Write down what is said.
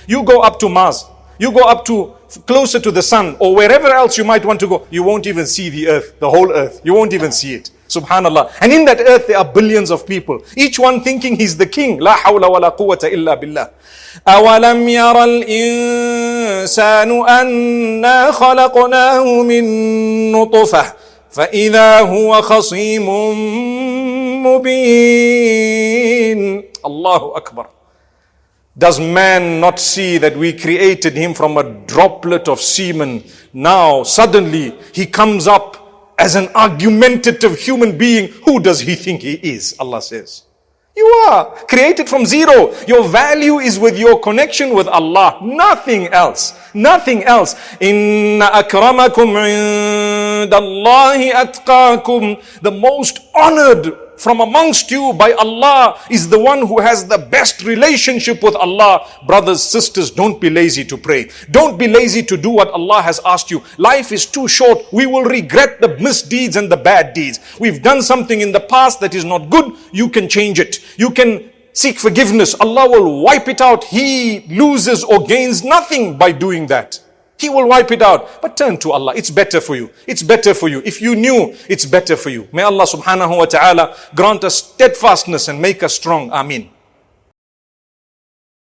You go up to Mars, you go up to closer to the sun, or wherever else you might want to go, you won't even see the earth, the whole earth. You won't even see it. Subhanallah. And in that earth there are billions of people, each one thinking he's the king. La hawla wa la quwwata illa billah. أَوَلَمْ يَرَ الْإِنسَانُ أَنَّا خَلَقْنَاهُ مِن نُطْفَةٍ فَإِذَا هُوَ خَصِيمٌ مُبِينٌ. Allahu Akbar. Does man not see that we created him from a droplet of semen? Now suddenly he comes up as an argumentative human being. Who does he think he is? Allah says, you are created from zero. Your value is with your connection with Allah. Nothing else. Nothing else. Inna akramakum indallahi atqakum. The most honored from amongst you by Allah is the one who has the best relationship with Allah. Brothers, sisters, don't be lazy to pray. Don't be lazy to do what Allah has asked you. Life is too short. We will regret the misdeeds and the bad deeds. We've done something in the past that is not good. You can change it. You can seek forgiveness. Allah will wipe it out. He loses or gains nothing by doing that. He will wipe it out. But turn to Allah. It's better for you. It's better for you. If you knew, it's better for you. May Allah subhanahu wa ta'ala grant us steadfastness and make us strong. Ameen.